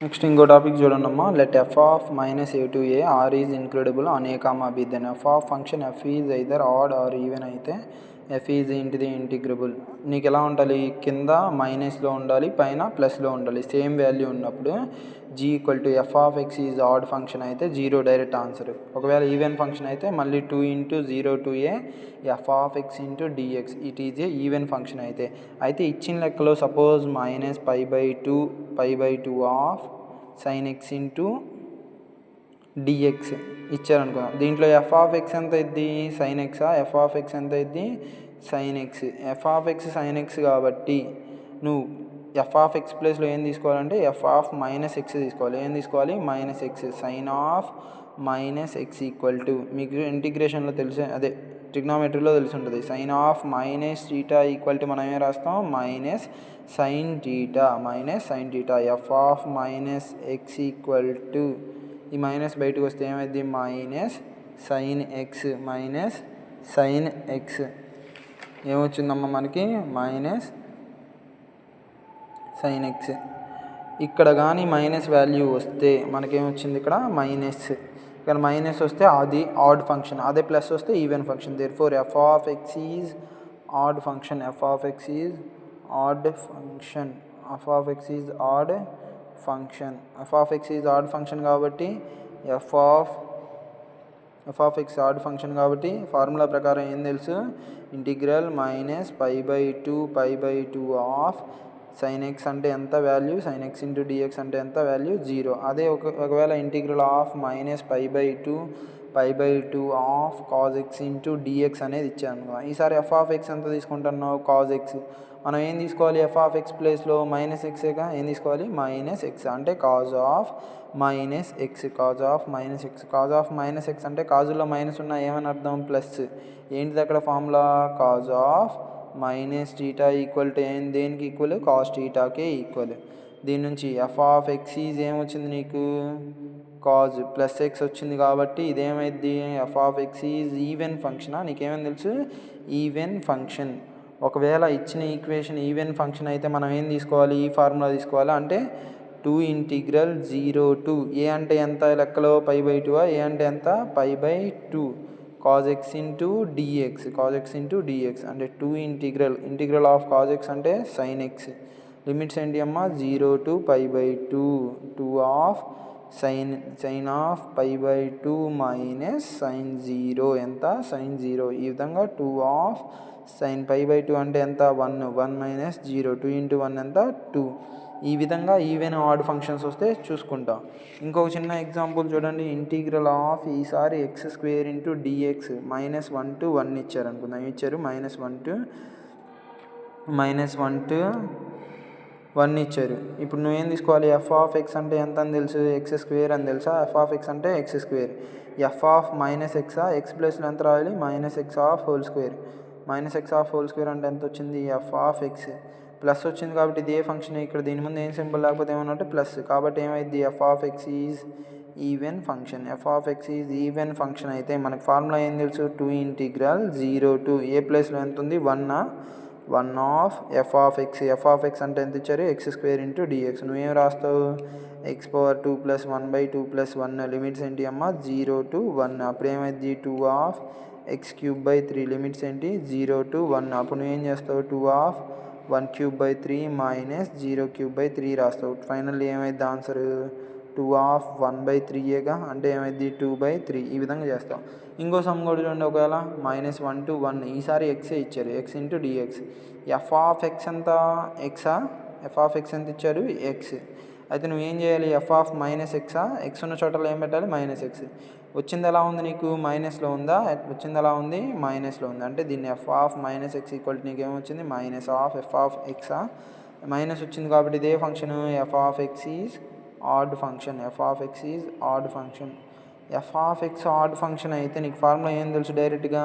Next ఇంకో topic చూడండమ్మా. Let f of minus a to a R is includable on a comma b. Then f of function f is either odd or even అయితే f is ఇంటిది integrable. నీకు ఎలా ఉండాలి, కింద మైనస్లో ఉండాలి, పైన ప్లస్లో ఉండాలి. సేమ్ వాల్యూ ఉన్నప్పుడు g equal to f of x is odd function అయితే 0 డైరెక్ట్ ఆన్సర్. ఒకవేళ ఈవెన్ ఫంక్షన్ అయితే మళ్ళీ 2 into 0 to a f of X into dx it is a even function అయితే ఇచ్చిన లెక్కలో suppose minus π/2 of sine x into dx ఇచ్చారనుకుందాం. దీంట్లో f of x ఎంత అయింది, సైన్ ఎక్సా, ఎఫ్ ఆఫ్ ఎక్స్ ఎంత అయింది, sine x. F of x sine x కాబట్టి నువ్వు ఎఫ్ ఆఫ్ ఎక్స్ ప్లేస్లో ఏం తీసుకోవాలంటే ఎఫ్ ఆఫ్ మైనస్ ఎక్స్ తీసుకోవాలి. ఏం తీసుకోవాలి, minus x. Sine of minus x equal to, మీకు ఇంటిగ్రేషన్లో తెలిసి అదే ట్రిగ్నామెట్రీలో తెలిసి ఉంటుంది, sine of minus theta equal to మనం ఏం రాస్తాం, minus sine theta. F of minus x equal to, ఈ మైనస్ బయటకు వస్తే ఏమైంది, మైనస్ సైన్ ఎక్స్. ఏమొచ్చిందమ్మా మనకి, మైనస్ సైన్ ఎక్స్. ఇక్కడ కానీ మైనస్ వాల్యూ వస్తే మనకేమొచ్చింది, ఇక్కడ మైనస్. ఇక్కడ మైనస్ వస్తే అది ఆడ్ ఫంక్షన్, అదే ప్లస్ వస్తే even function. Therefore f of x is odd function. F of x is odd function కాబట్టి f of x odd function కాబట్టి ఫార్ములా ప్రకారం ఏం తెలుసు, integral minus π/2 of sine x అంటే ఎంత value, sine x into dx అంటే ఎంత value, 0. అదే ఒకవేళ integral of minus π/2 of cos x into dx అనేది ఇచ్చాను. ఈసారి ఎఫ్ ఆఫ్ ఎక్స్ ఎంత తీసుకుంటున్నావు, కాజ్ ఎక్స్. మనం ఏం తీసుకోవాలి, ఎఫ్ ఆఫ్ ఎక్స్ ప్లేస్లో మైనస్ ఎక్సేగా, ఏం తీసుకోవాలి, మైనస్ ఎక్స్ అంటే cause of minus X. Cause of minus X అంటే కాజుల్లో మైనస్ ఉన్న ఏమని అర్థం, ప్లస్. ఏంటిది అక్కడ formula, cause of minus theta equal to దేనికి ఈక్వల్, కాస్ టీటాకే ఈక్వల్. దీని నుంచి ఎఫ్ ఆఫ్ ఎక్స్ ఈజ్ ఏమొచ్చింది నీకు, కాజ్ ప్లస్ ఎక్స్ వచ్చింది కాబట్టి ఇదేమైంది, f of x is even ఫంక్షనా. నీకేమని తెలుసు, ఈవెన్ ఫంక్షన్. ఒకవేళ ఇచ్చిన ఈక్వేషన్ ఈవెన్ ఫంక్షన్ అయితే మనం ఏం తీసుకోవాలి, ఈ ఫార్ములా తీసుకోవాలి. అంటే 2 ఇంటిగ్రల్ 0 to ఏ అంటే ఎంత లెక్కలో, π/2. ఏ అంటే ఎంత, π/2 కాజ్ ఎక్స్ ఇంటూ డిఎక్స్ అంటే 2 ఇంటిగ్రల్ ఆఫ్ కాజ్ ఎక్స్ అంటే సైన్ ఎక్స్. లిమిట్స్ ఏంటి అమ్మ, 0 to π/2. 2 of sine of π/2 minus sine 0 ఎంత, సైన్ 0. ఈ విధంగా 2 ఆఫ్ సైన్ π/2 అంటే ఎంత, 1 మైనస్ 0. 2 ఇంటూ 1 ఎంత, 2. ఈ విధంగా ఈవెన్ ఆడ్ ఫంక్షన్స్ వస్తే చూసుకుంటాం. ఇంకొక చిన్న ఎగ్జాంపుల్ చూడండి. ఇంటిగ్రల్ ఆఫ్ ఈసారి x² ఇంటూ డిఎక్స్ -1 to 1 ఇచ్చారు అనుకుందాం. ఇచ్చారు -1 to 1 ఇచ్చారు. ఇప్పుడు నువ్వేం తీసుకోవాలి, ఎఫ్ ఆఫ్ ఎక్స్ అంటే ఎంత అని తెలుసు, x² అని తెలుసా. ఎఫ్ ఆఫ్ ఎక్స్ అంటే x². ఎఫ్ ఆఫ్ మైనస్ ఎక్సా, ఎక్స్ ప్లేస్లో ఎంత రాయాలి, minus x of whole square అంటే ఎంత వచ్చింది, ఎఫ్ ఆఫ్ ఎక్స్. ప్లస్ వచ్చింది కాబట్టి ఇది ఏ ఫంక్షన్, ఇక్కడ దీని ముందు ఏం సింబల్ లేకపోతే ఏమన్నా ప్లస్, కాబట్టి ఏమైంది, F of x is even function. అయితే మనకు ఫార్ములా ఏం తెలుసు, 2 ఇంటిగ్రల్ 0 to ఏ ప్లేస్లో ఎంత ఉంది, 1 ఆఫ్ ఎఫ్ ఆఫ్ ఎక్స్ అంటే ఎంత ఇచ్చారు, x² ఇంటూ డిఎక్స్. నువ్వేం రాస్తావు, x⁴2 + 1/2 + 1. లిమిట్స్ ఏంటి అమ్మ, 0 to 1. అప్పుడు ఏమైంది, 2 ఆఫ్ x³ లిమిట్స్ ఏంటి, 0 to 1. అప్పుడు నువ్వేం చేస్తావు, 2 ఆఫ్ 1³ మైనస్ 0³ రాస్తావు. ఫైనల్లీ ఏమైంది ఆన్సర్, 2 ఆఫ్ 1/3గా, అంటే ఏమైంది 2/3. ఈ విధంగా చేస్తాం. ఇంకో సమ్ కూడా చూడండి. ఒకవేళ -1 to 1 ఈసారి ఎక్సే ఇచ్చారు, x into dx. F of x ఎంత, ఎక్సా, ఎఫ్ ఆఫ్ ఎక్స్ ఎంత ఇచ్చారు, ఎక్స్. అయితే నువ్వేం చేయాలి, ఎఫ్ ఆఫ్ మైనస్ ఎక్సా, ఎక్స్ ఉన్న చోటలో ఏం పెట్టాలి, మైనస్ ఎక్స్. వచ్చింది ఎలా ఉంది నీకు, మైనస్లో ఉందా, వచ్చింది ఎలా ఉంది, మైనస్లో ఉంది. అంటే దీన్ని f of minus x equal to నీకేమొచ్చింది, మైనస్ ఆఫ్ ఎఫ్ ఆఫ్ ఎక్సా. మైనస్ వచ్చింది కాబట్టి ఇదే function f of x is odd function. F of x odd function అయితే నీకు ఫార్ములా ఏం తెలుసు డైరెక్ట్గా,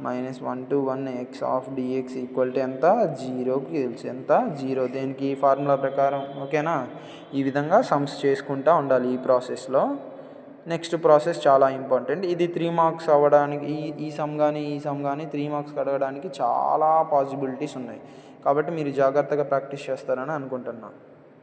-1 to 1 x of dx equal to ఎంత, 0కి తెలుసు. ఎంత, 0. దేనికి, ఫార్ములా ప్రకారం. ఓకేనా. ఈ విధంగా సమ్స్ చేసుకుంటూ ఉండాలి ఈ ప్రాసెస్లో. నెక్స్ట్ ప్రాసెస్ చాలా ఇంపార్టెంట్. ఇది 3 మార్క్స్ అవ్వడానికి, ఈ సమ్ కానీ 3 మార్క్స్ అడగడానికి చాలా పాసిబిలిటీస్ ఉన్నాయి. కాబట్టి మీరు జాగ్రత్తగా ప్రాక్టీస్ చేస్తారని అనుకుంటున్నాను.